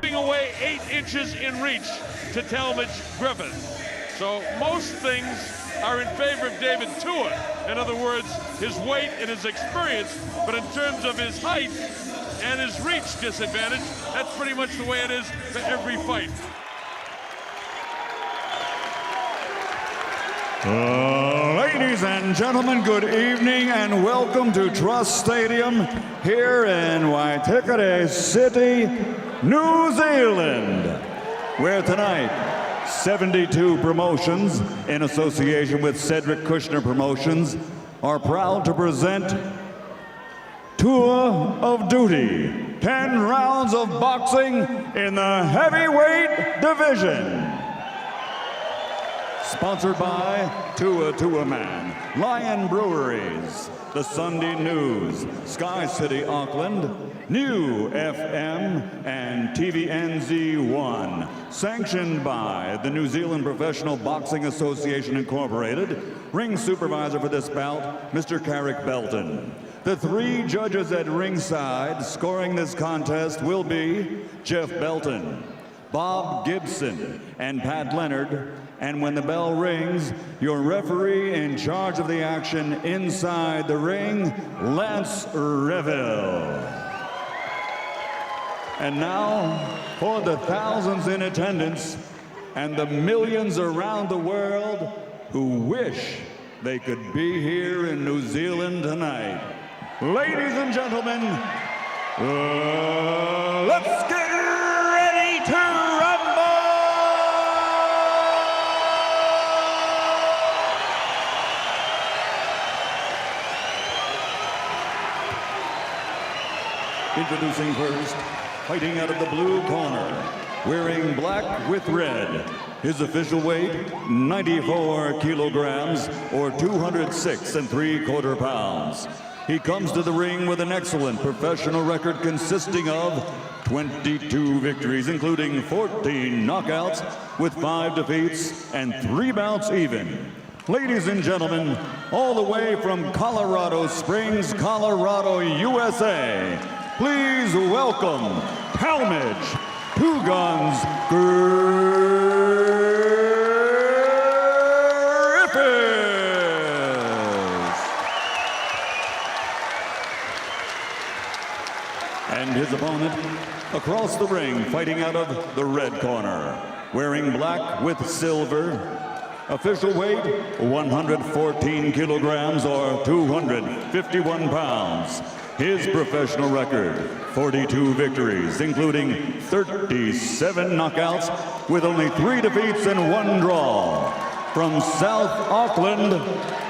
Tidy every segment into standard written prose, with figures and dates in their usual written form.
away 8 inches in reach to Talmadge Griffis. So most things are in favor of David Tua. In other words, his weight and his experience, but in terms of his height and his reach disadvantage, that's pretty much the way it is for every fight. Ladies and gentlemen, good evening and welcome to Trust Stadium here in Waitakere City, New Zealand, where tonight 72 promotions in association with Cedric Kushner Promotions are proud to present Tour of Duty, 10 rounds of boxing in the heavyweight division. Sponsored by Tua Man, Lion Breweries, The Sunday News, Sky City Auckland, New FM, and TVNZ1. Sanctioned by the New Zealand Professional Boxing Association Incorporated. Ring supervisor for this bout, Mr. Carrick Belton. The 3 judges at ringside scoring this contest will be Jeff Belton, Bob Gibson, and Pat Leonard. And when the bell rings, your referee in charge of the action inside the ring, Lance Reville. And now, for the thousands in attendance and the millions around the world who wish they could be here in New Zealand tonight. Ladies and gentlemen, let's get ready to rumble! Introducing first, fighting out of the blue corner, wearing black with red. His official weight, 94 kilograms, or 206 3/4 pounds. He comes to the ring with an excellent professional record consisting of 22 victories, including 14 knockouts, with 5 defeats and 3 bouts even. Ladies and gentlemen, all the way from Colorado Springs, Colorado, USA, please welcome Talmadge Two Guns Griffis. And his opponent across the ring, fighting out of the red corner, wearing black with silver. Official weight, 114 kilograms or 251 pounds. His professional record, 42 victories, including 37 knockouts, with only 3 defeats and 1 draw. From South Auckland,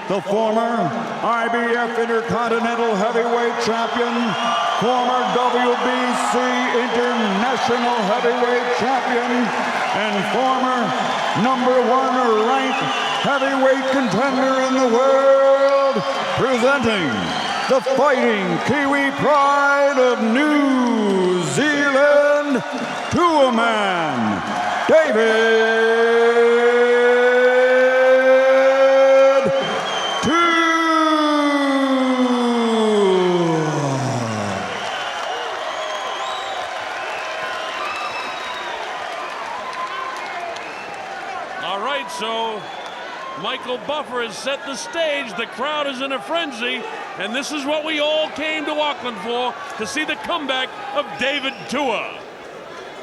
the former IBF Intercontinental Heavyweight Champion, former WBC International Heavyweight Champion, and former #1 ranked heavyweight contender in the world, presenting the Fighting Kiwi Pride of New Zealand, Tua Man, David Tua. All right, so Michael Buffer has set the stage. The crowd is in a frenzy, and this is what we all came to Auckland for, to see the comeback of David Tua.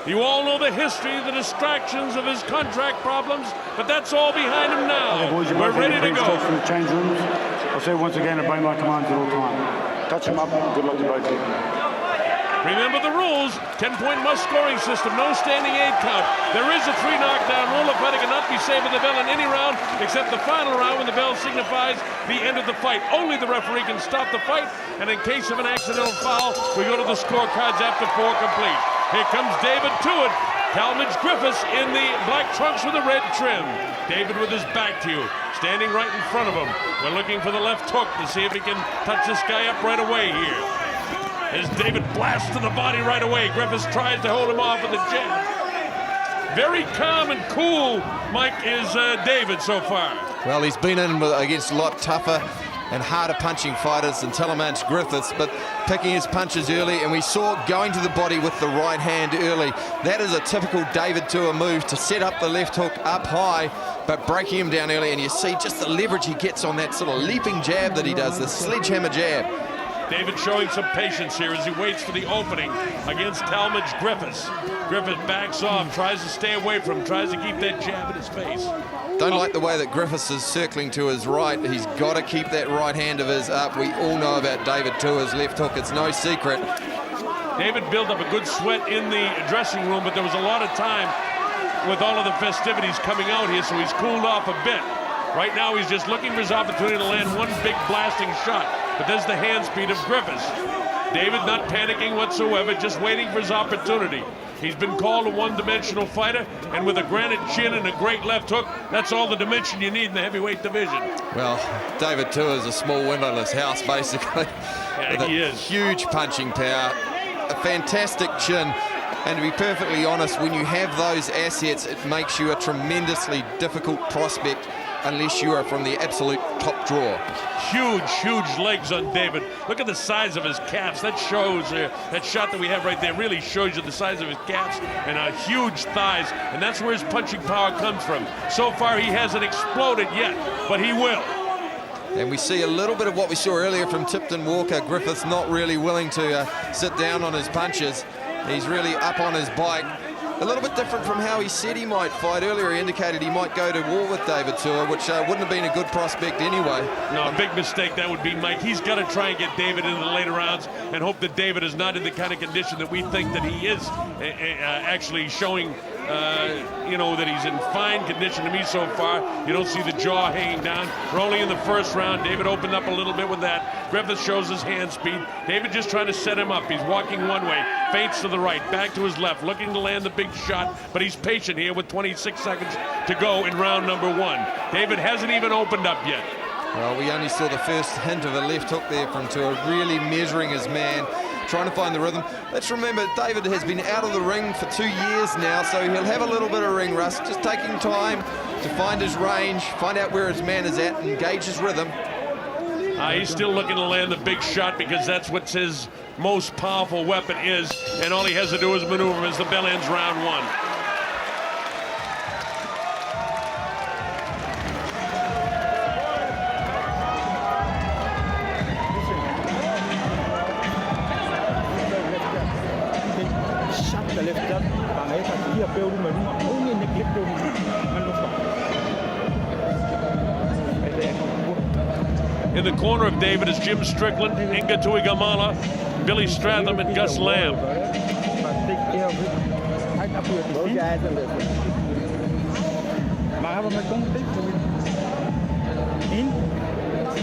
You all know the history, the distractions of his contract problems, but that's all behind him now. Okay, boys, we're ready to go. From the change rooms. I'll say once again, obey my commands at all time. Touch him up. Good luck to both of you. Remember the rules, 10-point must-scoring system, no standing 8 count. There is a 3 knockdown rule. A fighter cannot be saved with the bell in any round except the final round when the bell signifies the end of the fight. Only the referee can stop the fight, and in case of an accidental foul, we go to the scorecards after 4 complete. Here comes David Tua, Talmadge Griffis in the black trunks with the red trim. David with his back to you, standing right in front of him. We're looking for the left hook to see if he can touch this guy up right away here. As David blasts to the body right away, Griffis tries to hold him off with a jab. Very calm and cool, Mike, is David so far. Well, he's been in against a lot tougher and harder punching fighters than Talmadge Griffis, but picking his punches early, and we saw going to the body with the right hand early. That is a typical David Tua move, to set up the left hook up high, but breaking him down early, and you see just the leverage he gets on that sort of leaping jab that he does, the sledgehammer jab. David showing some patience here as he waits for the opening against Talmadge Griffis. Griffis backs off, tries to stay away from him, tries to keep that jab in his face. Don't like the way that Griffis is circling to his right. He's got to keep that right hand of his up. We all know about David Tua's left hook. It's no secret. David built up a good sweat in the dressing room, but there was a lot of time with all of the festivities coming out here, so he's cooled off a bit. Right now, he's just looking for his opportunity to land one big blasting shot. But there's the hand speed of Griffis. David not panicking whatsoever, just waiting for his opportunity. He's been called a one-dimensional fighter, and with a granite chin and a great left hook, that's all the dimension you need in the heavyweight division. Well, David Tua is a small windowless house, basically. Yeah, he is. Huge punching power, a fantastic chin. And to be perfectly honest, when you have those assets, it makes you a tremendously difficult prospect unless you are from the absolute top drawer. Huge legs on David. Look at the size of his calves. That shows, that shot that we have right there really shows you the size of his calves and huge thighs, and that's where his punching power comes from. So far, he hasn't exploded yet, but he will. And we see a little bit of what we saw earlier from Tipton Walker. Griffiths not really willing to sit down on his punches. He's really up on his bike. A little bit different from how he said he might fight. Earlier he indicated he might go to war with David Tua, which wouldn't have been a good prospect anyway. No, a big mistake that would be, Mike. He's got to try and get David into the later rounds and hope that David is not in the kind of condition that we think that he is actually showing, that he's in fine condition to me so far. You don't see the jaw hanging down. We're only in the first round. David opened up a little bit with that. Griffith shows his hand speed. David just trying to set him up. He's walking one way, feints to the right, back to his left, looking to land the big shot, but he's patient here with 26 seconds to go in round number one. David hasn't even opened up yet. Well, we only saw the first hint of a left hook there from Tua, really measuring his man, trying to find the rhythm. Let's remember, David has been out of the ring for 2 years now, so he'll have a little bit of ring rust, just taking time to find his range, find out where his man is at, and gauge his rhythm. He's still looking to land the big shot because that's what his most powerful weapon is, and all he has to do is maneuver as the bell ends round one. In the corner of David is Jim Strickland, Inga Tuigamala, Billy Stratham, and Gus Lamb.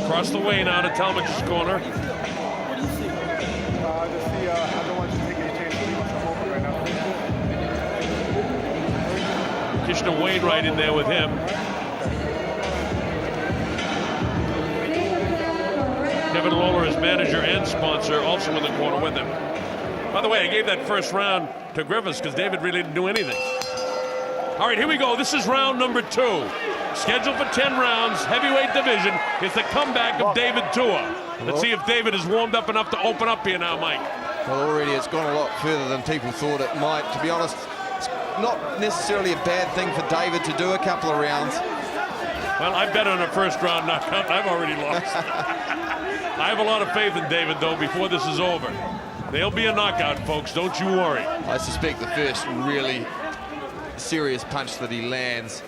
Across the way now to Talmadge's corner. Kishna Wainwright in there with him. Kevin Lawler, his manager and sponsor, also in the corner with him. By the way, I gave that first round to Griffis because David really didn't do anything. All right, here we go. This is round number 2. Scheduled for 10 rounds, heavyweight division. It's the comeback of David Tua. Let's see if David is warmed up enough to open up here now, Mike. Well, already it's gone a lot further than people thought it might. To be honest, it's not necessarily a bad thing for David to do a couple of rounds. Well, I bet on a first round knockout. I've already lost. I have a lot of faith in David, though, before this is over. There'll be a knockout, folks. Don't you worry. I suspect the first really serious punch that he lands,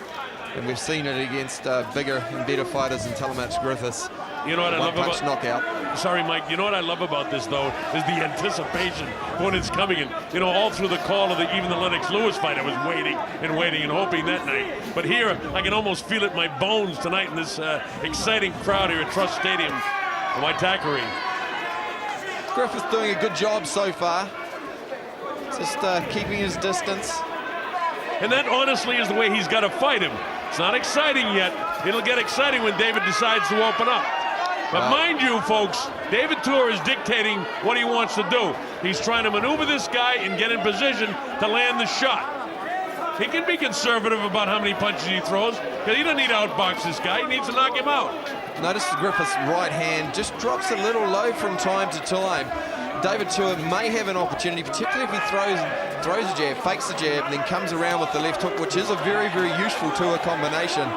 and we've seen it against bigger and better fighters than Talmadge Griffis. You know what I love about knockout. Sorry, Mike. You know what I love about this, though, is the anticipation when it's coming in. You know, all through the call of even the Lennox Lewis fight, I was waiting and hoping that night. But here, I can almost feel it in my bones tonight in this exciting crowd here at Trust Stadium in Waitakere. Griffith's doing a good job so far. Just keeping his distance. And that, honestly, is the way he's got to fight him. It's not exciting yet. It'll get exciting when David decides to open up. But mind you, folks, David Tua is dictating what he wants to do. He's trying to maneuver this guy and get in position to land the shot. He can be conservative about how many punches he throws, because he doesn't need to outbox this guy. He needs to knock him out. Notice Griffith's right hand just drops a little low from time to time. David Tua may have an opportunity, particularly if he throws a jab, fakes the jab, and then comes around with the left hook, which is a very, very useful Tua combination.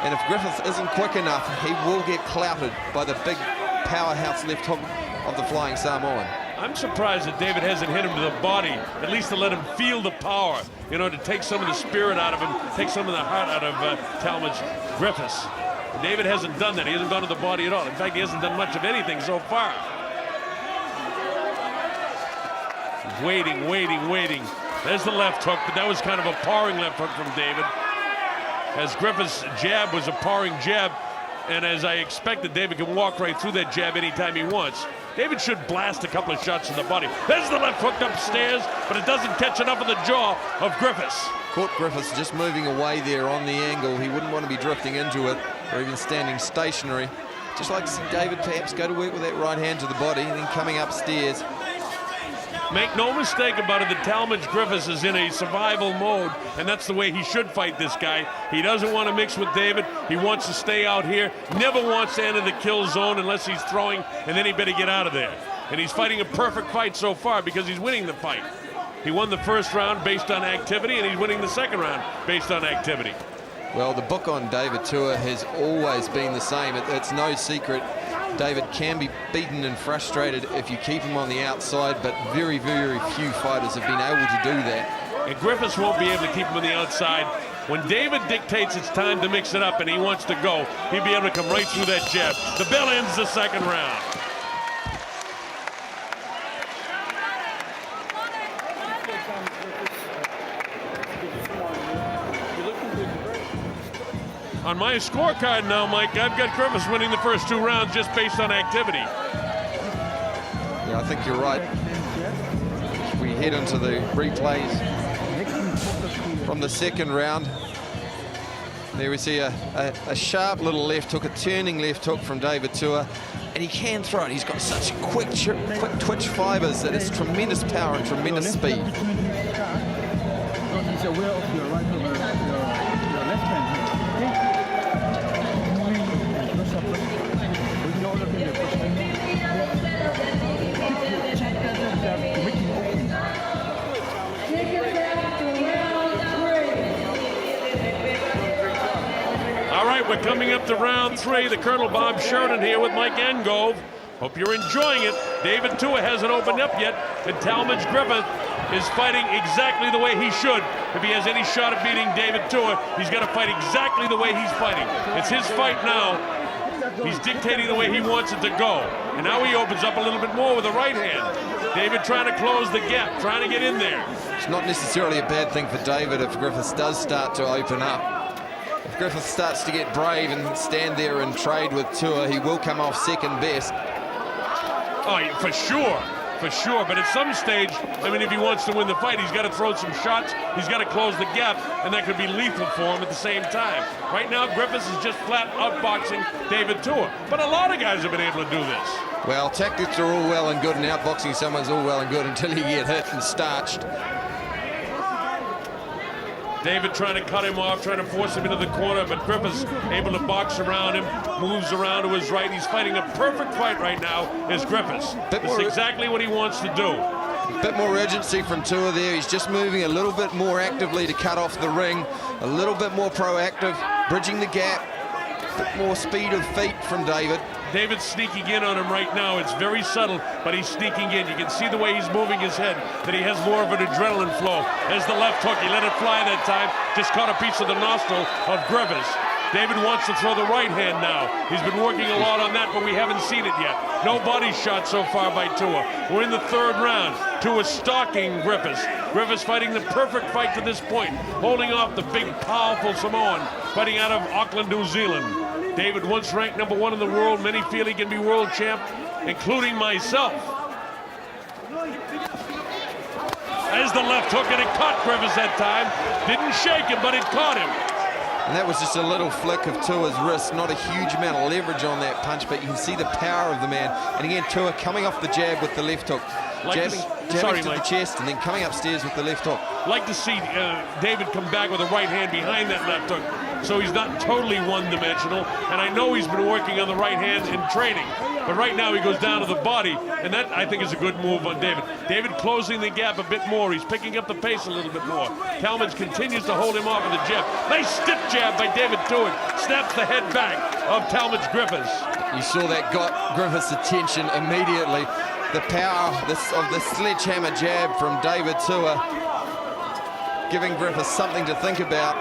And if Griffith isn't quick enough, he will get clouted by the big powerhouse left hook of the Flying Samoan. I'm surprised that David hasn't hit him to the body, at least to let him feel the power, you know, to take some of the spirit out of him, take some of the heart out of Talmadge Griffis. David hasn't done that. He hasn't gone to the body at all. In fact, he hasn't done much of anything so far. He's waiting, waiting, waiting. There's the left hook, but that was kind of a pawing left hook from David. As Griffith's jab was a pawing jab, and as I expected, David can walk right through that jab anytime he wants. David should blast a couple of shots in the body. There's the left hook upstairs, but it doesn't catch enough of the jaw of Griffis. Caught Griffiths just moving away there on the angle. He wouldn't want to be drifting into it or even standing stationary. Just like to see David perhaps go to work with that right hand to the body and then coming upstairs. Make no mistake about it, that Talmadge Griffis is in a survival mode, and that's the way he should fight this guy. He doesn't want to mix with David. He wants to stay out here, never wants to enter the kill zone unless he's throwing, and then he better get out of there. And he's fighting a perfect fight so far because he's winning the fight. He won the first round based on activity, and he's winning the second round based on activity. Well, the book on David Tua has always been the same. It's no secret. David can be beaten and frustrated if you keep him on the outside, but very, very few fighters have been able to do that. And Griffis won't be able to keep him on the outside. When David dictates it's time to mix it up and he wants to go, he'll be able to come right through that jab. The bell ends the second round. On my scorecard now, Mike, I've got Griffis winning the first two rounds just based on activity. Yeah, I think you're right. We head into the replays from the second round. There we see a sharp little left hook, a turning left hook from David Tua, and he can throw it. He's got such quick twitch fibers that it's tremendous power and tremendous speed. He's aware of your right over your left hand. All right, we're coming up to round three. The Colonel Bob Sheridan here with Mike Engove. Hope you're enjoying it. David Tua hasn't opened up yet, and Talmadge Griffis is fighting exactly the way he should. If he has any shot at beating David Tua, he's got to fight exactly the way he's fighting. It's his fight now. He's dictating the way he wants it to go. And now he opens up a little bit more with the right hand. David trying to close the gap, trying to get in there. It's not necessarily a bad thing for David if Griffiths does start to open up. If Griffiths starts to get brave and stand there and trade with Tua, he will come off second best. Oh, for sure. For sure, but at some stage, I mean, if he wants to win the fight, he's got to throw some shots, he's got to close the gap, and that could be lethal for him at the same time. Right now, Griffis is just flat outboxing David Tua, but a lot of guys have been able to do this. Well, tactics are all well and good, and outboxing someone's all well and good until you get hit and starched. David trying to cut him off, trying to force him into the corner, but Griffis able to box around him, moves around to his right. He's fighting a perfect fight right now as Griffis. That's exactly what he wants to do. A bit more urgency from Tua there. He's just moving a little bit more actively to cut off the ring, a little bit more proactive, bridging the gap, a bit more speed of feet from David. David's sneaking in on him right now. It's very subtle, but he's sneaking in. You can see the way he's moving his head, that he has more of an adrenaline flow. There's the left hook. He let it fly that time. Just caught a piece of the nostril of Griffis. David wants to throw the right hand now. He's been working a lot on that, but we haven't seen it yet. No body shot so far by Tua. We're in the third round. Tua stalking Griffis. Griffis fighting the perfect fight to this point, holding off the big, powerful Samoan, fighting out of Auckland, New Zealand. David, once ranked #1 in the world, many feel he can be world champ, including myself. There's the left hook, and it caught Griffis that time. Didn't shake him, but it caught him. And that was just a little flick of Tua's wrist, not a huge amount of leverage on that punch, but you can see the power of the man. And again, Tua coming off the jab with the left hook, jabbing to the chest and then coming upstairs with the left hook. like to see David come back with a right hand behind that left hook, so he's not totally one-dimensional. And I know he's been working on the right hand in training, but right now he goes down to the body, and that, I think, is a good move on David. David closing the gap a bit more. He's picking up the pace a little bit more. Talmadge continues to hold him off with a jab. Nice stiff jab by David Tuitt. Snaps the head back of Talmadge Griffis. You saw that got Griffiths' attention immediately. The power of the sledgehammer jab from David Tuitt, giving Griffiths something to think about.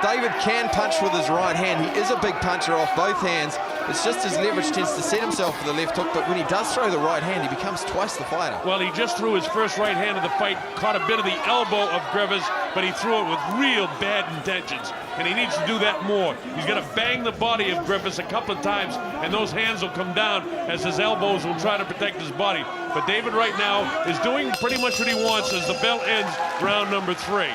David can punch with his right hand. He is a big puncher off both hands. It's just his leverage tends to set himself for the left hook, but when he does throw the right hand, he becomes twice the fighter. Well, he just threw his first right hand of the fight, caught a bit of the elbow of Griffis, but he threw it with real bad intentions, and he needs to do that more. He's going to bang the body of Griffis a couple of times, and those hands will come down as his elbows will try to protect his body. But David right now is doing pretty much what he wants as the bell ends round number 3.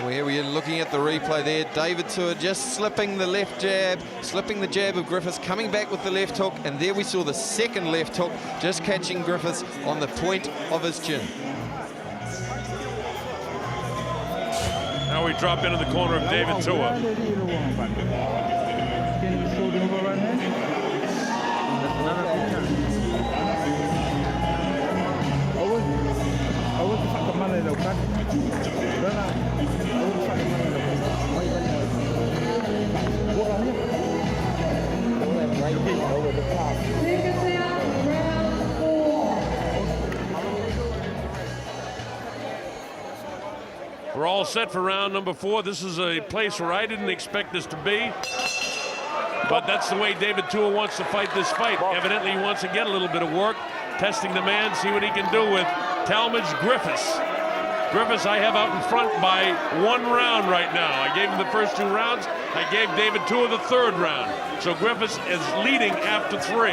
Here we are looking at the replay there. David Tuitt just slipping the left jab, slipping the jab of Griffiths, coming back with the left hook, and there we saw the second left hook just catching Griffiths on the point of his chin. Now we drop into the corner of David Tuitt. We're all set for round number 4. This is a place where I didn't expect this to be, but that's the way David Tuitt wants to fight this fight. Evidently, he wants to get a little bit of work, testing the man, see what he can do with Talmadge Griffis. Griffis I have out in front by 1 round right now. I gave him the first 2 rounds. I gave David Tuitt the 3rd round. So Griffis is leading after 3.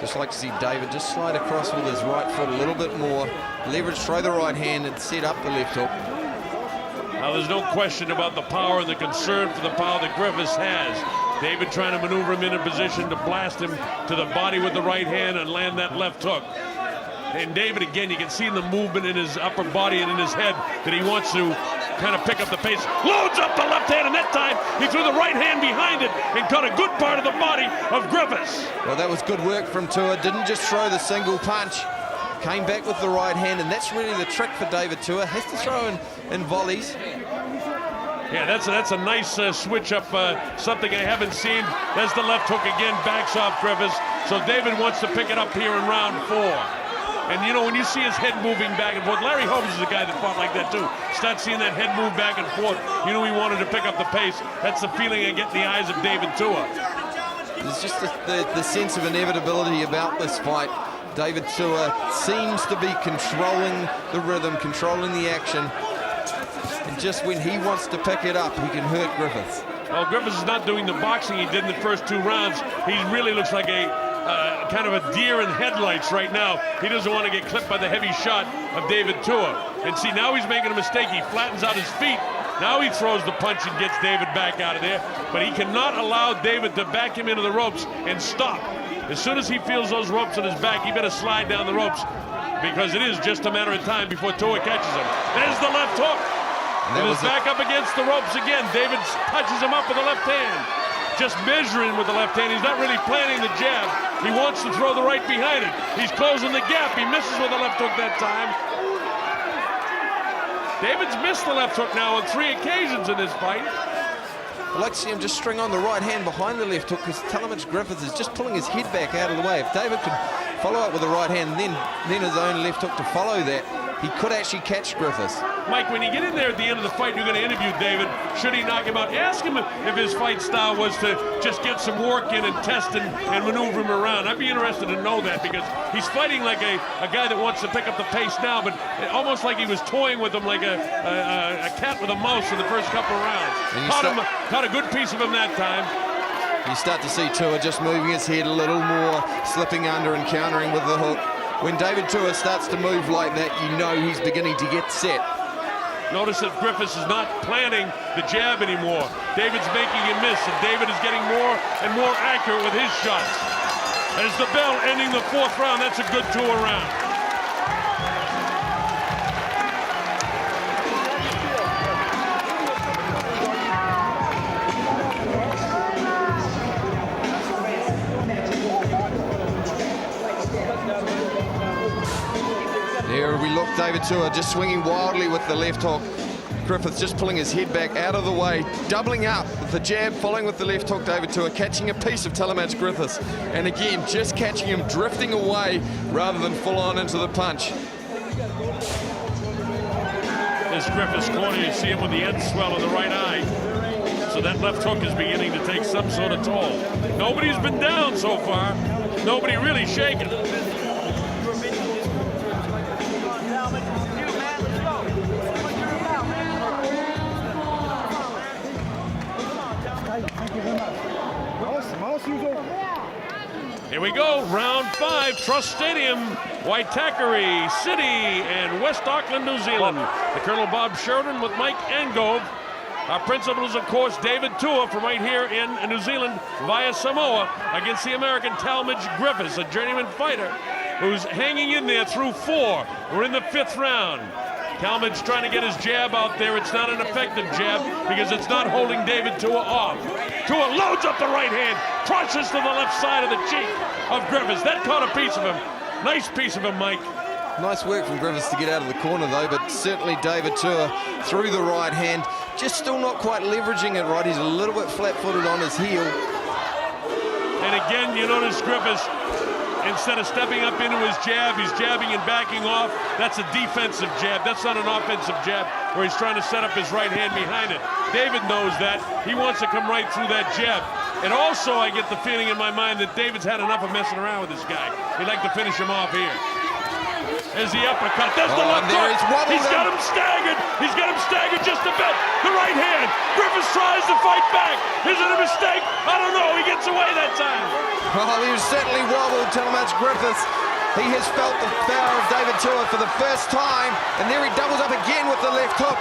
Just like to see David just slide across with his right foot a little bit more, leverage, throw the right hand and set up the left hook. Now there's no question about the power and the concern for the power that Griffis has. David trying to maneuver him in a position to blast him to the body with the right hand and land that left hook. And David, again, you can see in the movement in his upper body and in his head that he wants to kind of pick up the pace. Loads up the left hand, and that time he threw the right hand behind it and caught a good part of the body of Griffis. Well, that was good work from Tuitt. Didn't just throw the single punch. Came back with the right hand, and that's really the trick for David Tuitt. Has to throw in volleys. Yeah, that's a nice switch up, something I haven't seen. There's the left hook again, backs off Griffis. So David wants to pick it up here in round 4. And, you know, when you see his head moving back and forth, Larry Holmes is a guy that fought like that, too. Start seeing that head move back and forth. You know he wanted to pick up the pace. That's the feeling I get in the eyes of David Tuitt. There's just the sense of inevitability about this fight. David Tuitt seems to be controlling the rhythm, controlling the action. And just when he wants to pick it up, he can hurt Griffiths. Well, Griffiths is not doing the boxing he did in the first 2 rounds. He really looks like a kind of a deer in headlights right now. He doesn't want to get clipped by the heavy shot of David Tuitt. And see, now he's making a mistake. He flattens out his feet. Now he throws the punch and gets David back out of there. But he cannot allow David to back him into the ropes and stop. As soon as he feels those ropes on his back, he better slide down the ropes, because it is just a matter of time before Tuitt catches him. There's the left hook. And he's back up against the ropes again. David touches him up with the left hand. Just measuring with the left hand. He's not really planning the jab. He wants to throw the right behind it. He's closing the gap. He misses with the left hook that time. David's missed the left hook now on 3 occasions in this fight. I'd like to see him just string on the right hand behind the left hook, because Talmadge Griffiths is just pulling his head back out of the way. If David could follow up with the right hand and then his own left hook to follow that, he could actually catch Griffiths. Mike, when you get in there at the end of the fight, you're going to interview David. Should he knock him out? Ask him if his fight style was to just get some work in and test and maneuver him around. I'd be interested to know that, because he's fighting like a guy that wants to pick up the pace now, but almost like he was toying with him like a cat with a mouse in the first couple of rounds. Caught a good piece of him that time. You start to see Tuitt just moving his head a little more, slipping under and countering with the hook. When David Tuitt starts to move like that, you know he's beginning to get set. Notice that Griffis is not planning the jab anymore. David's making him miss, and David is getting more and more accurate with his shots. As the bell ending the 4th round, that's a good 2 around. Here we look, David Tua just swinging wildly with the left hook. Griffiths just pulling his head back out of the way, doubling up with the jab, following with the left hook. David Tua catching a piece of Talmadge Griffis, and again just catching him drifting away rather than full on into the punch. This Griffis corner, you see him with the end swell of the right eye. So that left hook is beginning to take some sort of toll. Nobody's been down so far. Nobody really shaken. Here we go, round 5, Trust Stadium, Waitakere City and West Auckland, New Zealand. The Colonel Bob Sheridan with Mike Angove. Our principal is, of course, David Tua from right here in New Zealand via Samoa against the American Talmadge Griffis, a journeyman fighter who's hanging in there through 4. We're in the 5th round. Talmadge trying to get his jab out there. It's not an effective jab because it's not holding David Tua off. Tua loads up the right hand, crushes to the left side of the cheek of Griffis. That caught a piece of him. Nice piece of him, Mike. Nice work from Griffiths to get out of the corner though, but certainly David Tua through the right hand, just still not quite leveraging it right. He's a little bit flat-footed on his heel. And again, you notice Griffis, instead of stepping up into his jab, he's jabbing and backing off. That's a defensive jab. That's not an offensive jab where he's trying to set up his right hand behind it. David knows that. He wants to come right through that jab. And also, I get the feeling in my mind that David's had enough of messing around with this guy. He'd like to finish him off here. There's the uppercut. There's the left hook. He's got him staggered. He's got him staggered just a bit. The right hand. Griffis tries to fight back. Is it a mistake? I don't know. He gets away that time. Well, he was certainly wobbled, Talmadge Griffiths. He has felt the power of David Tua for the first time, and there he doubles up again with the left hook.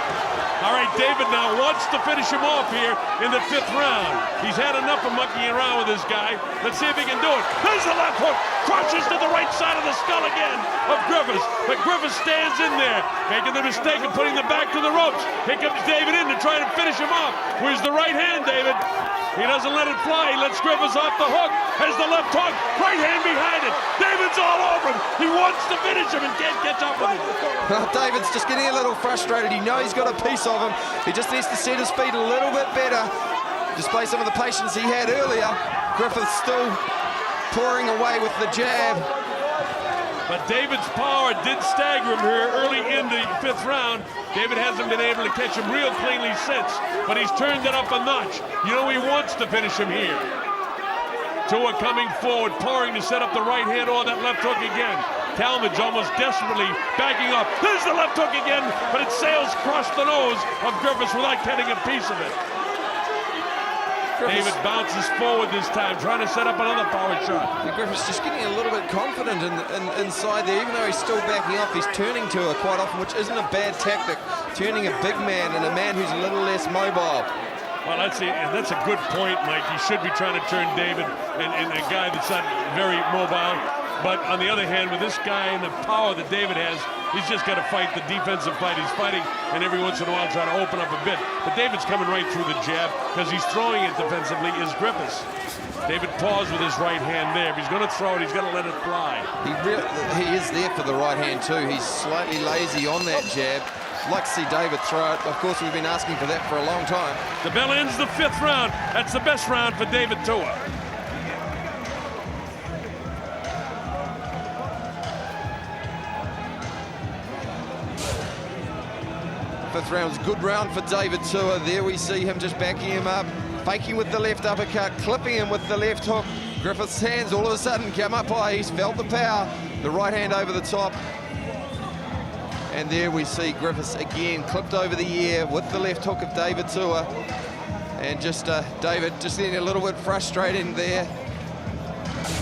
All right, David now wants to finish him off here in the 5th round. He's had enough of monkeying around with this guy. Let's see if he can do it. There's the left hook. Crunches to the right side of the skull again of Griffis. But Griffis stands in there, making the mistake of putting the back to the ropes. Here comes David in to try to finish him off. Where's the right hand, David? He doesn't let it fly. He lets Griffis off the hook. Has the left hook. Right hand behind it. David's all over him. He wants to finish him and can't catch up with him. Well, David's just getting a little frustrated. He knows he's got a piece of him. He just needs to set his feet a little bit better. Display some of the patience he had earlier. Griffiths still pouring away with the jab. But David's power did stagger him here early in the 5th round. David hasn't been able to catch him real cleanly since, but he's turned it up a notch. You know he wants to finish him here. Tua coming forward, pouring to set up the right hand or that left hook again. Talmadge almost desperately backing up. There's the left hook again, but it sails across the nose of Griffis without getting a piece of it. David bounces forward this time, trying to set up another power shot. Griffiths just getting a little bit confident inside there, even though he's still backing off. He's turning to quite often, which isn't a bad tactic. Turning a big man and a man who's a little less mobile. Well, that's a good point, Mike. He should be trying to turn David and a guy that's not very mobile. But on the other hand, with this guy and the power that David has, he's just got to fight the defensive fight. He's fighting, and every once in a while try to open up a bit. But David's coming right through the jab because he's throwing it defensively is Griffis. David paused with his right hand there. If he's going to throw it, he's got to let it fly. He is there for the right hand too. He's slightly lazy on that jab. Like to see David throw it. Of course, we've been asking for that for a long time. The bell ends the 5th round. That's the best round for David Tua. Fifth round's a good round for David Tua. There we see him just backing him up, faking with the left uppercut, clipping him with the left hook. Griffiths' hands all of a sudden come up high. He's felt the power. The right hand over the top. And there we see Griffiths again clipped over the ear with the left hook of David Tua. And just David just getting a little bit frustrated there.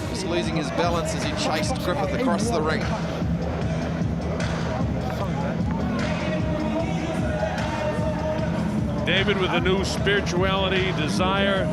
Just losing his balance as he chased Griffith across the ring. David with a new spirituality, desire.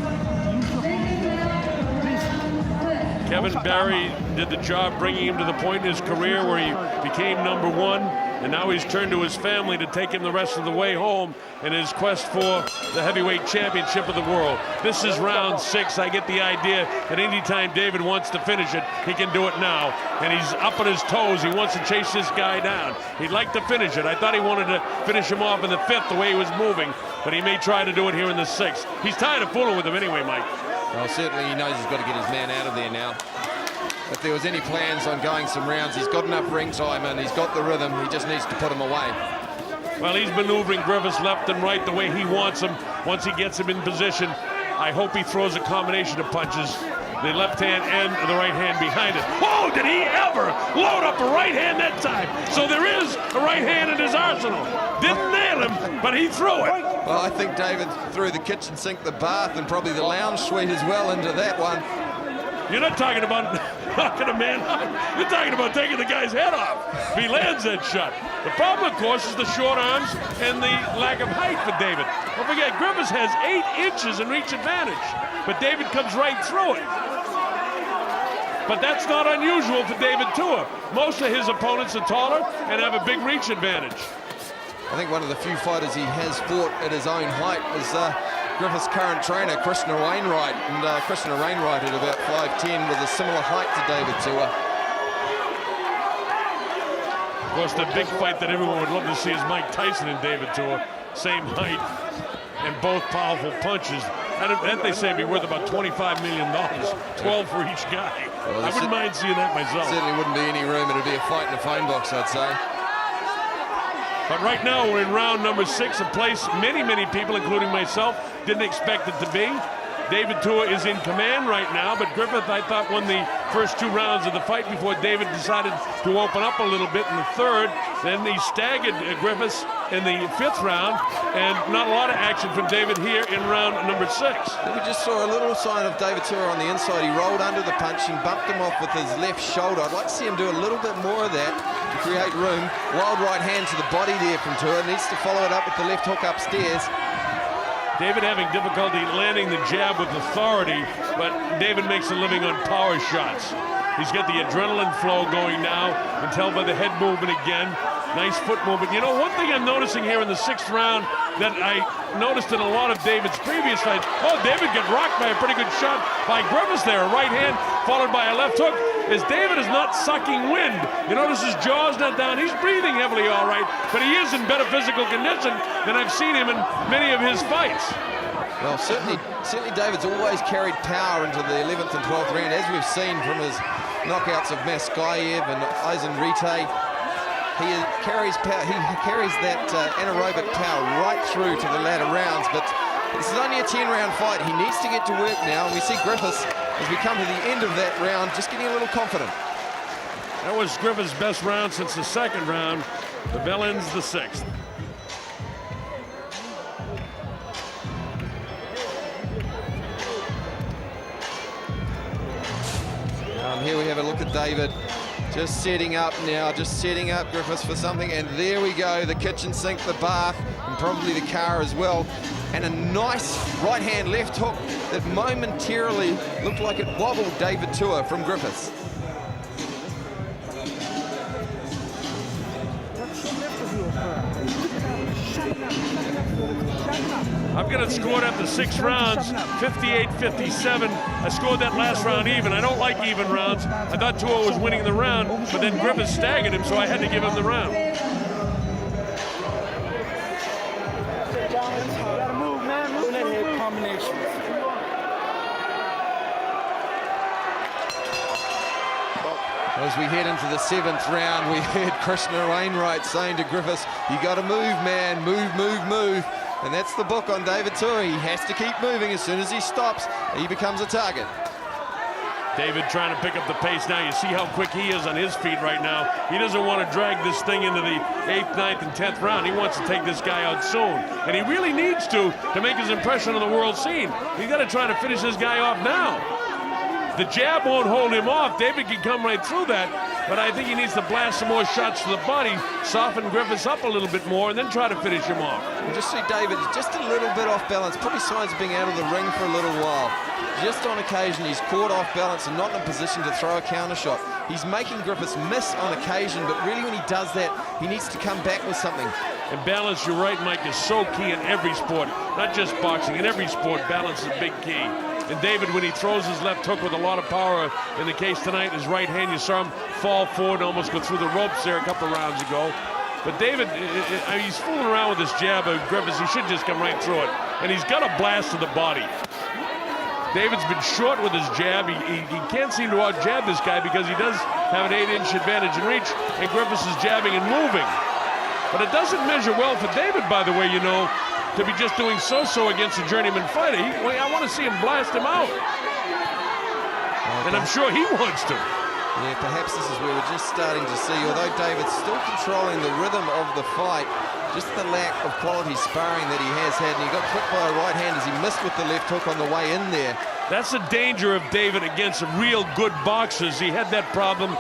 Kevin Barry did the job bringing him to the point in his career where he became number one, and now he's turned to his family to take him the rest of the way home in his quest for the heavyweight championship of the world. This is round 6. I get the idea that anytime David wants to finish it, he can do it now. And he's up on his toes. He wants to chase this guy down. He'd like to finish it. I thought he wanted to finish him off in the 5th the way he was moving, but he may try to do it here in the 6th. He's tired of fooling with him anyway, Mike. Well, certainly he knows he's got to get his man out of there now. If there was any plans on going some rounds, he's got enough ring time and he's got the rhythm. He just needs to put him away. Well, he's maneuvering Griffis left and right the way he wants him. Once he gets him in position, I hope he throws a combination of punches, the left hand and the right hand behind it. Oh, did he ever load up a right hand that time? So there is a right hand in his arsenal. Didn't nail him, but he threw it. Well, I think David threw the kitchen sink, the bath, and probably the lounge suite as well into that one. You're not talking about knocking a man out. You're talking about taking the guy's head off if he lands that shot. The problem, of course, is the short arms and the lack of height for David. Don't forget, Griffis has 8 inches in reach advantage, but David comes right through it. But that's not unusual for David Tua. Most of his opponents are taller and have a big reach advantage. I think one of the few fighters he has fought at his own height was Griffith's current trainer, Krishna Wainwright. And Krishna Wainwright at about 5'10" with a similar height to David Tua. Of course, the big fight that everyone would love to see is Mike Tyson and David Tua. Same height and both powerful punches. That they say be worth about $25 million, 12 for each guy. Well, I wouldn't mind seeing that myself. Certainly wouldn't be any room. It'd be a fight in a phone box, I'd say. But right now we're in round number 6, a place many people, including myself, didn't expect it to be. David Tua is in command right now, but Griffith, I thought, won the first 2 rounds of the fight before David decided to open up a little bit in the 3rd. Then he staggered Griffiths in the 5th round, and not a lot of action from David here in round number 6. We just saw a little sign of David Tua on the inside. He rolled under the punch and bumped him off with his left shoulder. I'd like to see him do a little bit more of that to create room. Wild right hand to the body there from Tua. Needs to follow it up with the left hook upstairs. David having difficulty landing the jab with authority, but David makes a living on power shots. He's got the adrenaline flow going now, and tell by the head movement again. Nice foot movement. You know, one thing I'm noticing here in the 6th round that I noticed in a lot of David's previous fights, oh, David got rocked by a pretty good shot by Griffis there. A right hand followed by a left hook, is David is not sucking wind. You notice his jaw's not down. He's breathing heavily, all right, but he is in better physical condition than I've seen him in many of his fights. Well, certainly David's always carried power into the 11th and 12th round, as we've seen from his knockouts of Maskayev and Aizen Rite. He carries power. He carries that anaerobic power right through to the latter rounds, but this is only a 10-round fight. He needs to get to work now, and we see Griffis, as we come to the end of that round, just getting a little confident. That was Griffis' best round since the 2nd round. The bell ends the 6th. Here we have a look at David, just setting up now, just setting up Griffis for something, and there we go, the kitchen sink, the bath, and probably the car as well, and a nice right hand left hook that momentarily looked like it wobbled David Tua from Griffis. I've got it scored after 6 rounds, 58-57. I scored that last round even. I don't like even rounds. I thought Tua was winning the round, but then Griffis staggered him, so I had to give him the round. As we head into the 7th round, we heard Krishna Wainwright saying to Griffis, you got to move, man, move. And that's the book on David Tua. He has to keep moving. As soon as he stops, he becomes a target. David trying to pick up the pace now. You see how quick he is on his feet right now. He doesn't want to drag this thing into the 8th, 9th, and 10th round. He wants to take this guy out soon. And he really needs to make his impression on the world scene. He's got to try to finish this guy off now. The jab won't hold him off. David can come right through that. but I think he needs to blast some more shots to the body, soften Griffis up a little bit more, and then try to finish him off. You just see David just a little bit off balance, probably signs of being out of the ring for a little while. Just on occasion, he's caught off balance and not in a position to throw a counter shot. He's making Griffis miss on occasion, but really when he does that, he needs to come back with something. And balance, you're right, Mike, is so key in every sport, not just boxing. In every sport, balance is a big key. And David, when he throws his left hook with a lot of power, in the case tonight, his right hand, you saw him fall forward and almost go through the ropes there a couple of rounds ago. But David, he's fooling around with his jab of Griffis. He should just come right through it. And he's got a blast to the body. David's been short with his jab. He can't seem to out-jab this guy because he does have an 8-inch advantage in reach, and Griffis is jabbing and moving. But it doesn't measure well for David, by the way, you know, to be just doing so-so against a journeyman fighter. I want to see him blast him out. And I'm sure he wants to. Yeah, perhaps this is where we're just starting to see, although David's still controlling the rhythm of the fight, just the lack of quality sparring that he has had, and he got clipped by a right hand as he missed with the left hook on the way in there. That's the danger of David against real good boxers. He had that problem,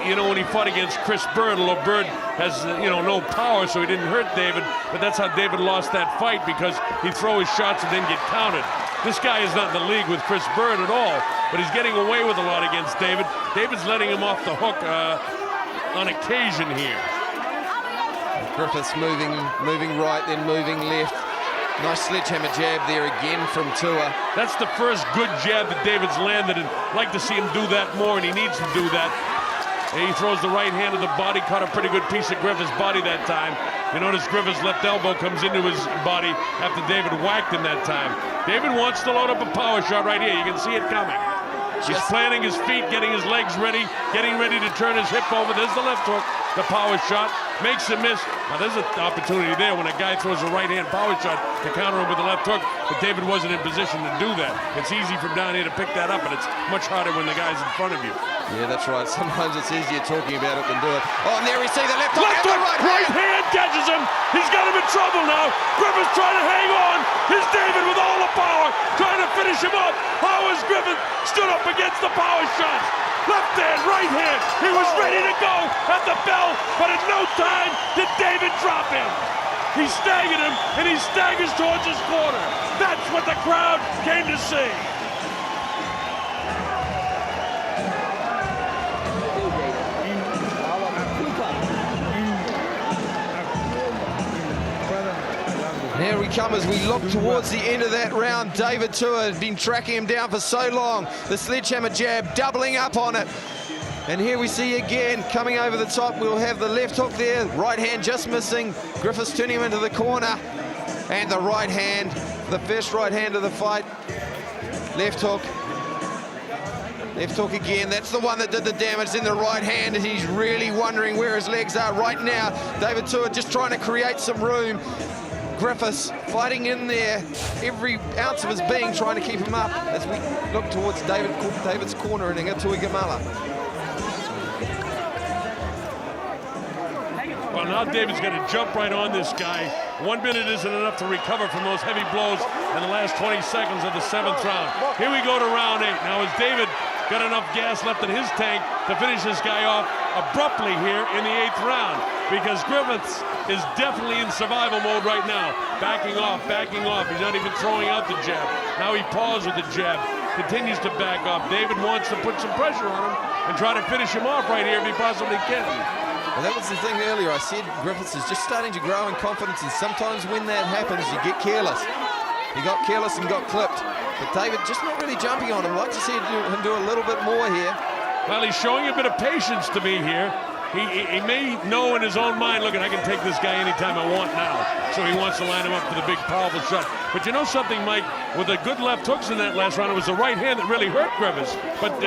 you know, when he fought against Chris Bird, although Bird has, you know, no power, so he didn't hurt David, but that's how David lost that fight, because he'd throw his shots and then get countered. This guy is not in the league with Chris Bird at all, but he's getting away with a lot against David. David's letting him off the hook on occasion here. Griffis moving right, then moving left. Nice sledgehammer jab there again from Tua. That's the first good jab that David's landed, and I'd like to see him do that more, and he needs to do that. And he throws the right hand to the body, caught a pretty good piece of Griffis' body that time. You notice Griffis' left elbow comes into his body after David whacked him that time. David wants to load up a power shot right here. You can see it coming. He's planting his feet, getting his legs ready, getting ready to turn his hip over. There's the left hook, the power shot, makes him miss. Now there's an opportunity there when a guy throws a right-hand power shot to counter him with the left hook, but David wasn't in position to do that. It's easy from down here to pick that up, but it's much harder when the guy's in front of you. Yeah, that's right. Sometimes it's easier talking about it than do it. Oh, and there we see the left hook. Left hook, right hand catches him. He's got him in trouble now. Griffis trying to hang on. Here's David with all the power, trying to finish him off. How has Griffis stood up against the power shots? Left hand, right hand. He was ready to go at the bell, but at no time did David drop him. He staggered him, and he staggers towards his corner. That's what the crowd came to see. Here we come as we look towards the end of that round. David Tua had been tracking him down for so long. The sledgehammer jab, doubling up on it. And here we see again, coming over the top, we'll have the left hook there. Right hand just missing. Griffis turning him into the corner. And the right hand, the first right hand of the fight. Left hook. Left hook again. That's the one that did the damage in the right hand. And he's really wondering where his legs are right now. David Tua just trying to create some room. Griffis fighting in there, every ounce of his being trying to keep him up as we look towards David's corner in Tuigamala. Well, now David's going to jump right on this guy. 1 minute isn't enough to recover from those heavy blows in the last 20 seconds of the 7th round. Here we go to round 8. Now, has David got enough gas left in his tank to finish this guy off abruptly here in the 8th round? Because Griffis is definitely in survival mode right now. Backing off, backing off. He's not even throwing out the jab. Now he paused with the jab, continues to back off. David wants to put some pressure on him and try to finish him off right here if he possibly can. Well, that was the thing earlier. I said Griffis is just starting to grow in confidence, and sometimes when that happens, you get careless. He got careless and got clipped. But David just not really jumping on him. I'd like to see him do a little bit more here. Well, he's showing a bit of patience to me here. He may know in his own mind, look, I can take this guy anytime I want now. So he wants to line him up for the big, powerful shot. But you know something, Mike? With the good left hooks in that last round, it was the right hand that really hurt Griffis. But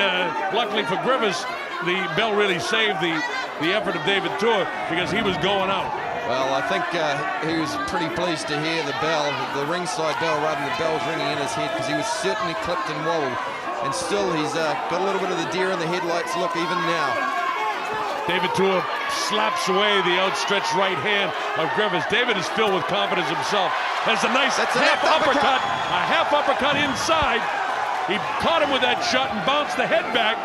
luckily for Griffis, the bell really saved the effort of David Tua because he was going out. Well, I think he was pretty pleased to hear the bell, the ringside bell, rather than the bells ringing in his head, because he was certainly clipped and wobbled. And still, he's got a little bit of the deer in the headlights look even now. David Tua slaps away the outstretched right hand of Griffis. David is filled with confidence himself. Has a nice half uppercut, a half uppercut inside. He caught him with that shot and bounced the head back.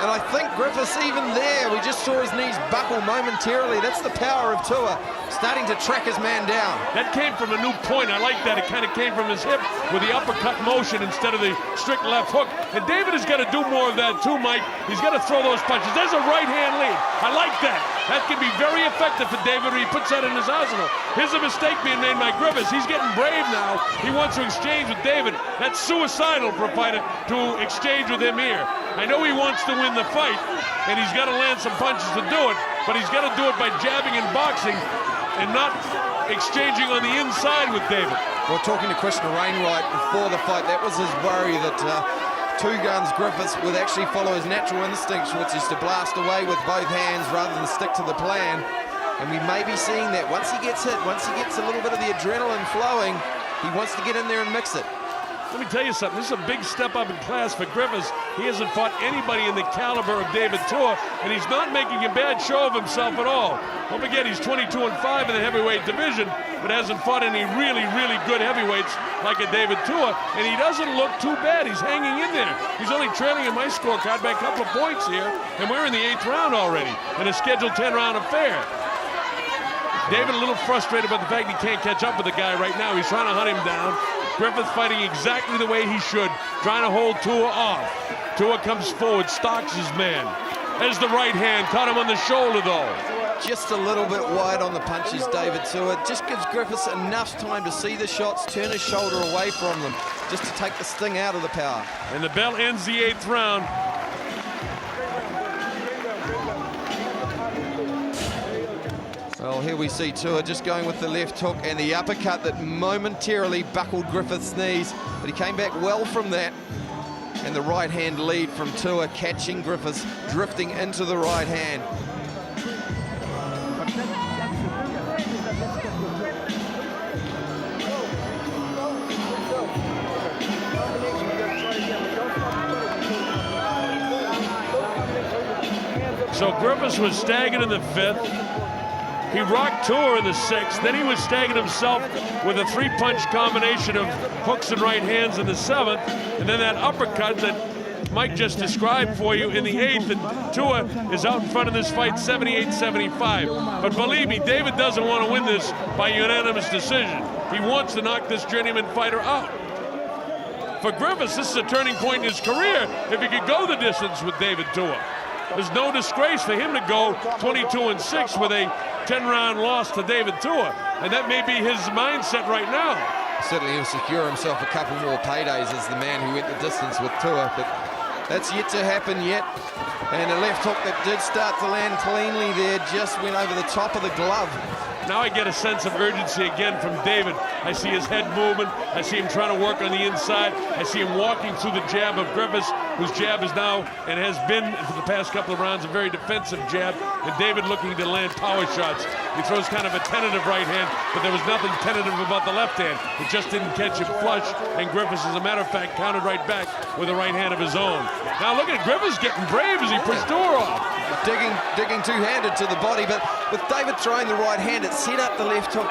And I think Griffis, even there, we just saw his knees buckle momentarily. That's the power of Tua, starting to track his man down. That came from a new point. I like that. It kind of came from his hip with the uppercut motion instead of the strict left hook. And David has got to do more of that too, Mike. He's got to throw those punches. There's a right hand lead. I like that. That can be very effective for David when he puts that in his arsenal. Here's a mistake being made by Griffis. He's getting brave now. He wants to exchange with David. That's suicidal for a fighter to exchange with him here. I know he wants to win the fight, and he's got to land some punches to do it, but he's got to do it by jabbing and boxing and not exchanging on the inside with David. Well, talking to Krishna Wainwright before the fight, that was his worry, that Two Guns Griffis would actually follow his natural instincts, which is to blast away with both hands rather than stick to the plan. And we may be seeing that once he gets hit, once he gets a little bit of the adrenaline flowing, he wants to get in there and mix it. Let me tell you something, this is a big step up in class for Griffis. He hasn't fought anybody in the caliber of David Tua, and he's not making a bad show of himself at all. Don't forget, he's 22-5 in the heavyweight division, but hasn't fought any really, really good heavyweights like a David Tua, and he doesn't look too bad. He's hanging in there. He's only trailing in my scorecard by a couple of points here, and we're in the 8th round already in a scheduled 10-round affair. David a little frustrated about the fact he can't catch up with the guy right now. He's trying to hunt him down. Griffith fighting exactly the way he should, trying to hold Tua off. Tua comes forward, stalks his man. There's the right hand, caught him on the shoulder though. Just a little bit wide on the punches, David Tua. Just gives Griffiths enough time to see the shots, turn his shoulder away from them, just to take the sting out of the power. And the bell ends the 8th round. Well, here we see Tua just going with the left hook and the uppercut that momentarily buckled Griffiths' knees, but he came back well from that. And the right hand lead from Tua, catching Griffiths, drifting into the right hand. So Griffiths was staggered in the 5th. He rocked Tua in the 6th. Then he was staggered himself with a 3-punch combination of hooks and right hands in the 7th. And then that uppercut that Mike just described for you in the 8th. And Tua is out in front of this fight 78-75. But believe me, David doesn't want to win this by unanimous decision. He wants to knock this journeyman fighter out. For Griffiths, this is a turning point in his career if he could go the distance with David Tua. There's no disgrace for him to go 22-6 with a 10-round loss to David Tua, and that may be his mindset right now. Certainly he'll secure himself a couple more paydays as the man who went the distance with Tua, but that's yet to happen yet. And a left hook that did start to land cleanly there just went over the top of the glove. Now I get a sense of urgency again from David. I see his head movement. I see him trying to work on the inside. I see him walking through the jab of Griffiths, whose jab is now and has been for the past couple of rounds a very defensive jab. And David looking to land power shots. He throws kind of a tentative right hand, but there was nothing tentative about the left hand. It just didn't catch him flush, and Griffiths, as a matter of fact, countered right back with a right hand of his own. Now look at Griffiths getting brave as he pushed Tua off. Digging two-handed to the body, but with David throwing the right hand, it set up the left hook.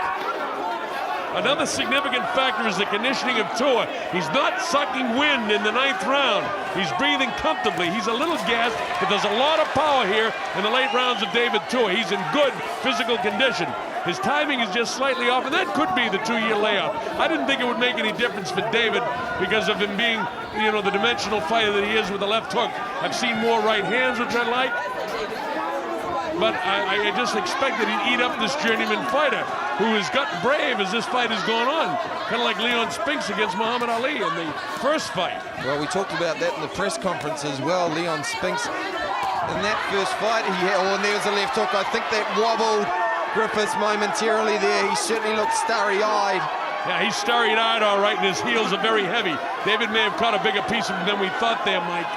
Another significant factor is the conditioning of Tua. He's not sucking wind in the 9th round. He's breathing comfortably. He's a little gassed, but there's a lot of power here in the late rounds of David Tua. He's in good physical condition. His timing is just slightly off, and that could be the 2-year layoff. I didn't think it would make any difference for David because of him being, the dimensional fighter that he is with the left hook. I've seen more right hands, which I like. But I just expected he'd eat up this journeyman fighter who has gotten brave as this fight has gone on. Kind of like Leon Spinks against Muhammad Ali in the first fight. Well, we talked about that in the press conference as well. Leon Spinks in that first fight, and there's a left hook. I think that wobbled Griffiths momentarily there. He certainly looked starry-eyed. Yeah, he's starry-eyed all right, and his heels are very heavy. David may have caught a bigger piece of him than we thought there, Mike.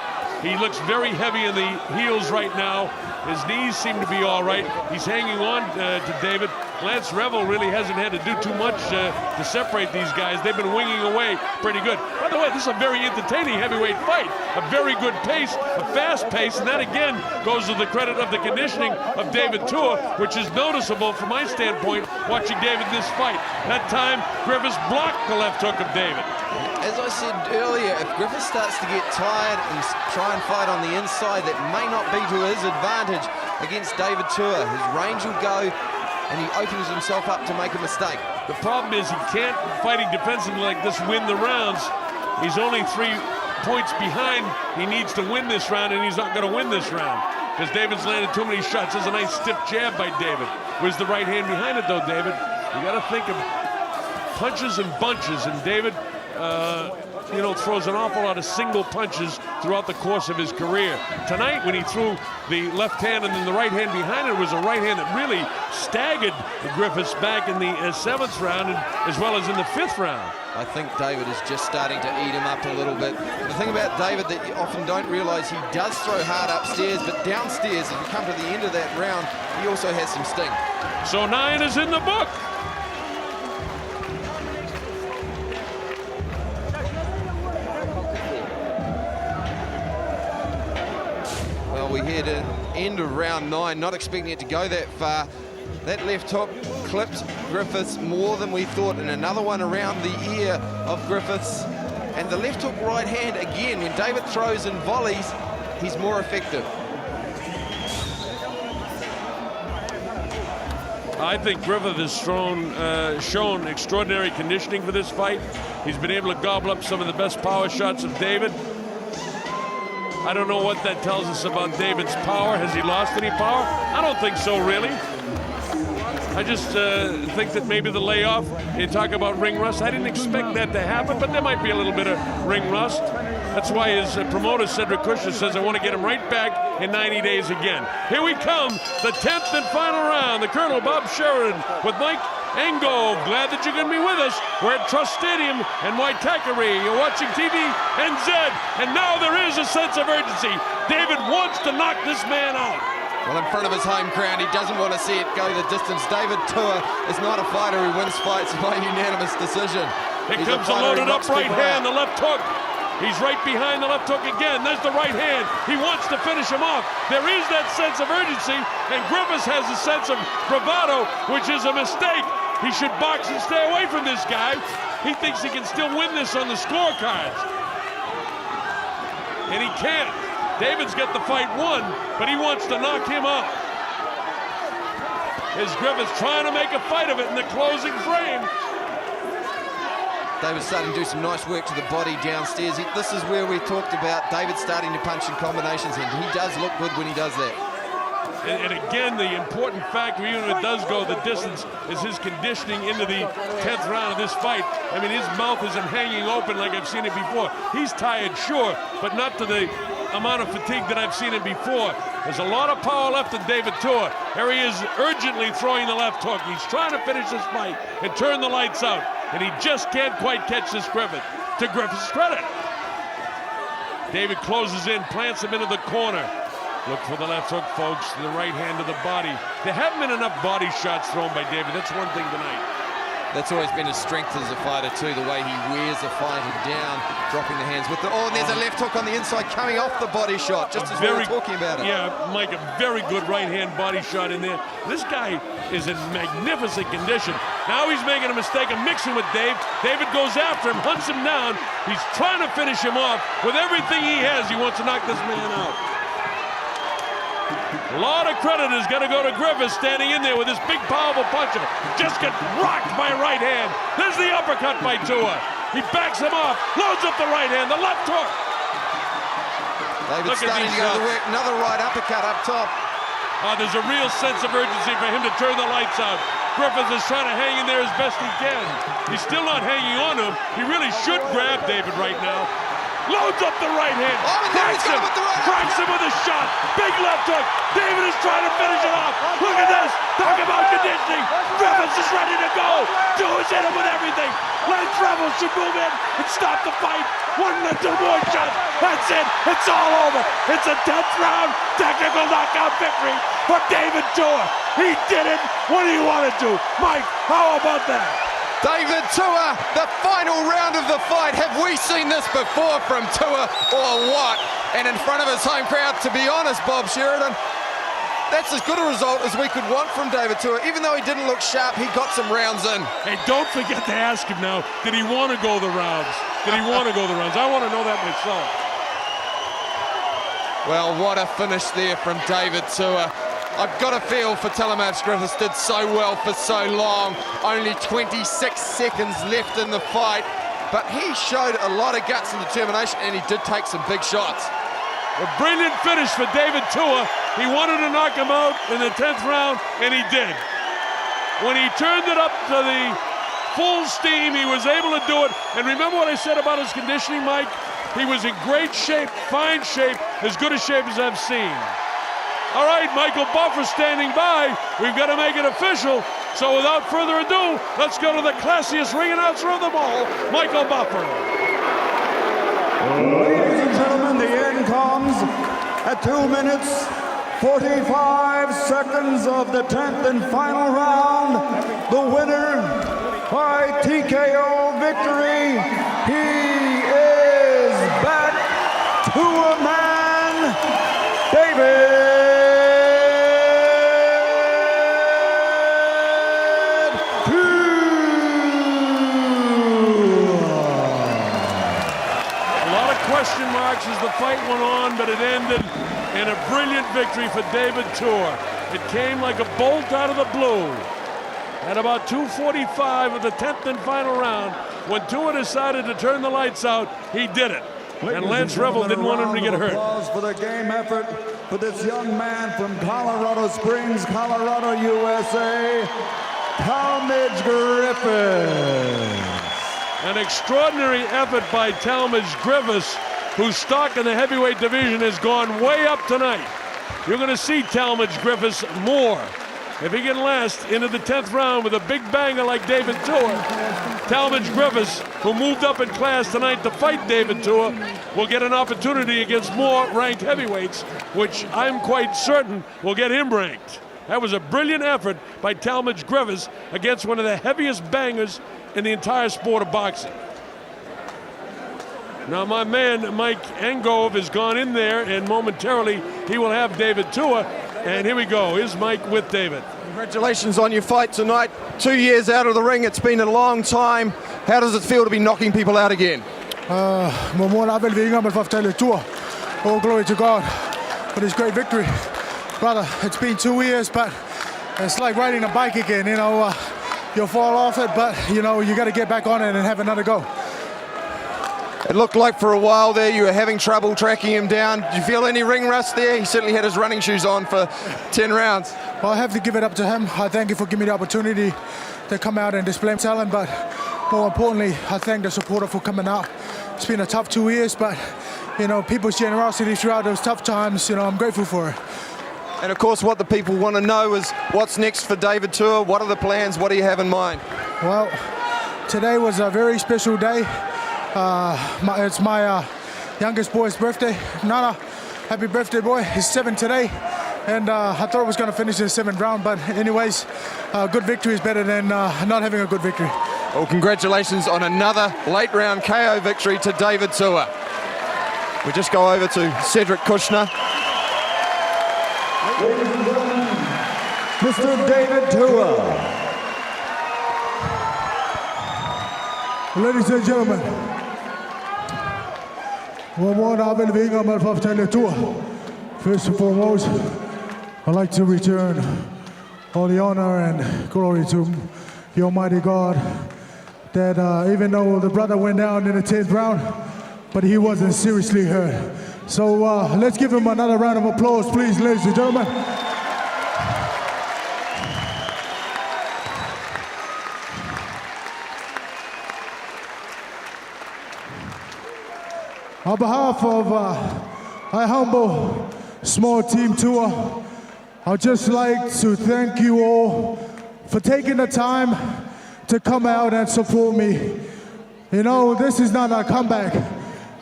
He looks very heavy in the heels right now. His knees seem to be all right. He's hanging on to David. Lance Revel really hasn't had to do too much to separate these guys. They've been winging away pretty good. By the way, this is a very entertaining heavyweight fight. A very good pace, a fast pace, and that again goes to the credit of the conditioning of David Tua, which is noticeable from my standpoint watching David this fight. That time, Griffis blocked the left hook of David. As I said earlier, if Griffis starts to get tired and try and fight on the inside, that may not be to his advantage against David Tua. His range will go, and he opens himself up to make a mistake. The problem is he can't, fighting defensively like this, win the rounds. He's only 3 points behind. He needs to win this round, and he's not going to win this round because David's landed too many shots. There's a nice stiff jab by David. Where's the right hand behind it, though, David? You got to think of punches and bunches, and David, throws an awful lot of single punches throughout the course of his career. Tonight, when he threw the left hand and then the right hand behind it, was a right hand that really staggered Griffis back in the 7th round, and as well as in the 5th round. I think David is just starting to eat him up a little bit. The thing about David that you often don't realize, he does throw hard upstairs, but downstairs, if you come to the end of that round, he also has some sting. So 9 is in the book. Well, we head an end of round 9, not expecting it to go that far. That left hook clipped Griffis more than we thought, and another one around the ear of Griffis. And the left hook right hand, again, when David throws in volleys, he's more effective. I think Griffith has shown extraordinary conditioning for this fight. He's been able to gobble up some of the best power shots of David. I don't know what that tells us about David's power. Has he lost any power? I don't think so, really. I just think that maybe the layoff, you talk about ring rust, I didn't expect that to happen, but there might be a little bit of ring rust. That's why his promoter, Cedric Kushner, says, I want to get him right back in 90 days again. Here we come, the 10th and final round. The Colonel, Bob Sheridan, with Mike Ango. Glad that you're going to be with us. We're at Trust Stadium in Waitakere. You're watching TVNZ, and now there is a sense of urgency. David wants to knock this man out. Well, in front of his home crowd, he doesn't want to see it go the distance. David Tua is not a fighter who wins fights by unanimous decision. Here He's comes a loaded up right hand, the left hook. He's right behind the left hook again. There's the right hand. He wants to finish him off. There is that sense of urgency, and Griffis has a sense of bravado, which is a mistake. He should box and stay away from this guy. He thinks he can still win this on the scorecards. And he can't. David's got the fight won, but he wants to knock him out. As Griffis trying to make a fight of it in the closing frame. David's starting to do some nice work to the body downstairs. This is where we talked about David starting to punch in combinations, and he does look good when he does that. And again, the important factor, even if it does go the distance, is his conditioning into the 10th round of this fight. I mean, his mouth isn't hanging open like I've seen it before. He's tired, sure, but not to the amount of fatigue that I've seen him before. There's a lot of power left in David Tua. Here he is urgently throwing the left hook. He's trying to finish this fight and turn the lights out, and he just can't quite catch this Griffith, to Griffith's credit. David closes in, plants him into the corner. Look for the left hook, folks, the right hand to the body. There haven't been enough body shots thrown by David. That's one thing tonight. That's always been his strength as a fighter too, the way he wears a fighter down, dropping the hands with the... Oh, and there's a left hook on the inside coming off the body shot, just as we were talking about it. Yeah, Mike, a very good right-hand body shot in there. This guy is in magnificent condition. Now he's making a mistake of mixing with Dave. David goes after him, hunts him down. He's trying to finish him off. With everything he has, he wants to knock this man out. A lot of credit has got to go to Griffis standing in there with this big, powerful puncher. Just got rocked by a right hand. There's the uppercut by Tua. He backs him off, loads up the right hand, the left hook. David's starting to go to work. Another right uppercut up top. There's a real sense of urgency for him to turn the lights out. Griffis is trying to hang in there as best he can. He's still not hanging on to him. He really should grab David right now. Loads up the right hand. Oh, cracks him. Cracks him with a shot. Big left hook. David is trying to finish it off. Look at this. Talk about conditioning. Griffis is ready to go. Tua's in him with everything. Lance Rebels should move in and stop the fight. 1 or 2 more shots. That's it. It's all over. It's a 10th round technical knockout victory for David Tua. He did it. What do you want to do? Mike, how about that? David Tua, the final round of the fight. Have we seen this before from Tua or what? And in front of his home crowd, to be honest, Bob Sheridan, that's as good a result as we could want from David Tua. Even though he didn't look sharp, he got some rounds in. Hey, don't forget to ask him now, did he want to go the rounds? Did he want to go the rounds? I want to know that myself. Well, what a finish there from David Tua. I've got a feel for Talmadge Griffis, did so well for so long. Only 26 seconds left in the fight, but he showed a lot of guts and determination, and he did take some big shots. A brilliant finish for David Tua. He wanted to knock him out in the 10th round, and he did. When he turned it up to the full steam, he was able to do it. And remember what I said about his conditioning, Mike? He was in great shape, fine shape, as good a shape as I've seen. All right, Michael Buffer standing by. We've got to make it official. So without further ado, let's go to the classiest ring announcer of them all, Michael Buffer. Ladies and gentlemen, the end comes at 2 minutes, 45 seconds of the 10th and final round. The winner by TKO victory, he is back to a man, David Question marks as the fight went on, but it ended in a brilliant victory for David Tua. It came like a bolt out of the blue. At about 2:45 of the 10th and final round, when Tua decided to turn the lights out, he did it. And Lance Revel didn't want him to get hurt. Applause for the game effort for this young man from Colorado Springs, Colorado, USA, Talmadge Griffis. An extraordinary effort by Talmadge Griffis, whose stock in the heavyweight division has gone way up tonight. You're going to see Talmadge Griffis more. If he can last into the 10th round with a big banger like David Tua, Talmadge Griffis, who moved up in class tonight to fight David Tua, will get an opportunity against more ranked heavyweights, which I'm quite certain will get him ranked. That was a brilliant effort by Talmadge Griffis against one of the heaviest bangers in the entire sport of boxing. Now my man Mike Engove has gone in there, and momentarily he will have David Tua. And here we go, here's Mike with David. Congratulations on your fight tonight. 2 years out of the ring, it's been a long time. How does it feel to be knocking people out again? All glory to God for this great victory. Brother, it's been 2 years, but it's like riding a bike again, you know. You'll fall off it, but you know, you got to get back on it and have another go. It looked like for a while there you were having trouble tracking him down. Did you feel any ring rust there? He certainly had his running shoes on for 10 rounds. Well, I have to give it up to him. I thank you for giving me the opportunity to come out and display talent, but more importantly, I thank the supporter for coming out. It's been a tough 2 years, but you know, people's generosity throughout those tough times, you know, I'm grateful for it. And of course, what the people want to know is what's next for David Tua? What are the plans? What do you have in mind? Well, today was a very special day. It's my youngest boy's birthday. Nana, happy birthday, boy. He's 7 today. And I thought I was going to finish in the 7th round, but anyways, a good victory is better than not having a good victory. Well, congratulations on another late round KO victory to David Tua. We just go over to Cedric Kushner. Ladies and gentlemen, Mr. David Tua. Ladies and gentlemen, first and foremost, I'd like to return all the honor and glory to the Almighty God, that even though the brother went down in the 10th round, but he wasn't seriously hurt. So let's give him another round of applause, please, ladies and gentlemen. On behalf of our humble small team Tua, I'd just like to thank you all for taking the time to come out and support me. You know, this is not a comeback.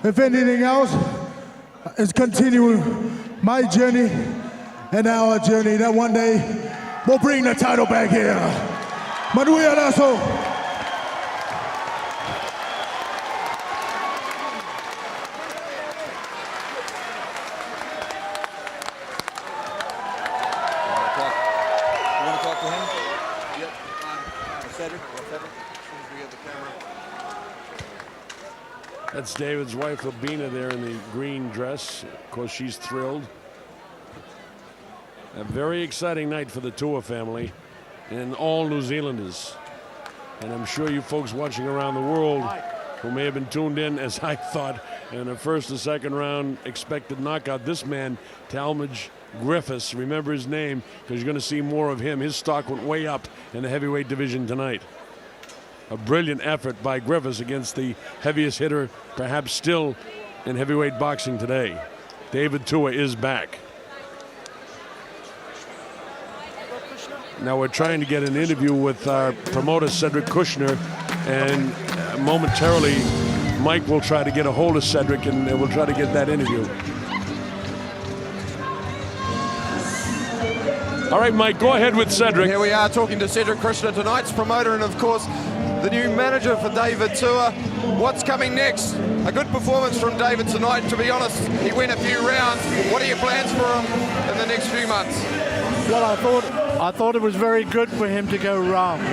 If anything else, it's continuing my journey and our journey that one day we'll bring the title back here. Manuel Lasso. That's David's wife, Labina, there in the green dress. Of course, she's thrilled. A very exciting night for the Tua family and all New Zealanders. And I'm sure you folks watching around the world who may have been tuned in, as I thought, in a first and second round expected knockout. This man, Talmadge Griffis, remember his name because you're going to see more of him. His stock went way up in the heavyweight division tonight. A brilliant effort by Griffis against the heaviest hitter, perhaps still in heavyweight boxing today. David Tua is back. Now we're trying to get an interview with our promoter, Cedric Kushner, and momentarily Mike will try to get a hold of Cedric and we'll try to get that interview. All right, Mike, go ahead with Cedric. Here we are talking to Cedric Kushner, tonight's promoter, and of course the new manager for David Tua. What's coming next? A good performance from David tonight, to be honest. He went a few rounds. What are your plans for him in the next few months? Well, I thought it was very good for him to go rounds.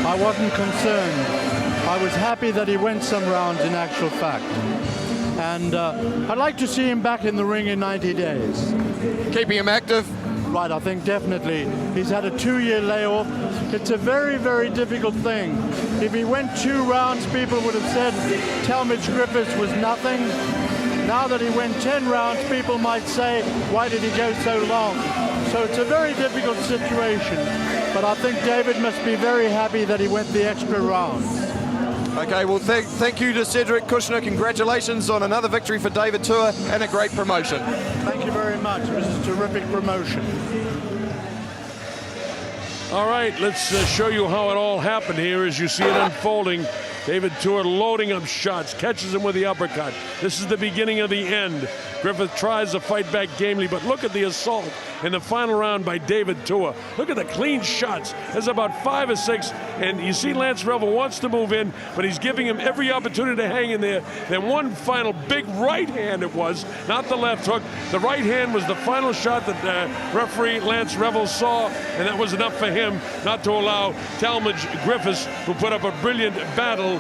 I wasn't concerned. I was happy that he went some rounds in actual fact. And I'd like to see him back in the ring in 90 days. Keeping him active? Right, I think definitely. He's had a 2-year layoff. It's a very, very difficult thing. If he went 2 rounds, people would have said Talmadge Griffis was nothing. Now that he went 10 rounds, people might say, why did he go so long? So it's a very difficult situation. But I think David must be very happy that he went the extra rounds. Okay, well, thank you to Cedric Kushner. Congratulations on another victory for David Tua and a great promotion. Thank you very much. This is a terrific promotion. All right, let's show you how it all happened here as you see it unfolding. David Tua loading up shots, catches him with the uppercut. This is the beginning of the end. Griffith tries to fight back gamely, but look at the assault in the final round by David Tua. Look at the clean shots. There's about 5 or 6, and you see Lance Revel wants to move in, but he's giving him every opportunity to hang in there. Then one final big right hand it was, not the left hook. The right hand was the final shot that referee Lance Revel saw, and that was enough for him not to allow Talmadge Griffis, who put up a brilliant battle,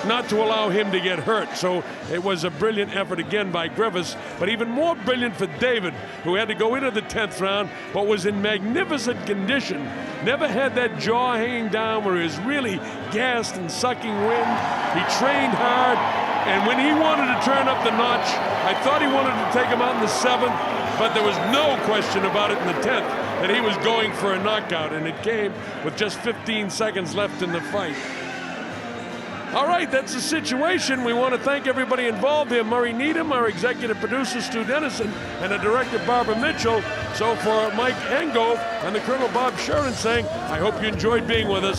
not to allow him to get hurt. So it was a brilliant effort again by Griffis, but even more brilliant for David, who had to go into the 10th round, but was in magnificent condition. Never had that jaw hanging down where he was really gassed and sucking wind. He trained hard, and when he wanted to turn up the notch, I thought he wanted to take him out in the 7th, but there was no question about it in the 10th that he was going for a knockout, and it came with just 15 seconds left in the fight. All right, that's the situation. We want to thank everybody involved here. Murray Needham, our executive producer, Stu Dennison, and the director, Barbara Mitchell. So for Mike Engo and the Colonel Bob Sharon saying, I hope you enjoyed being with us.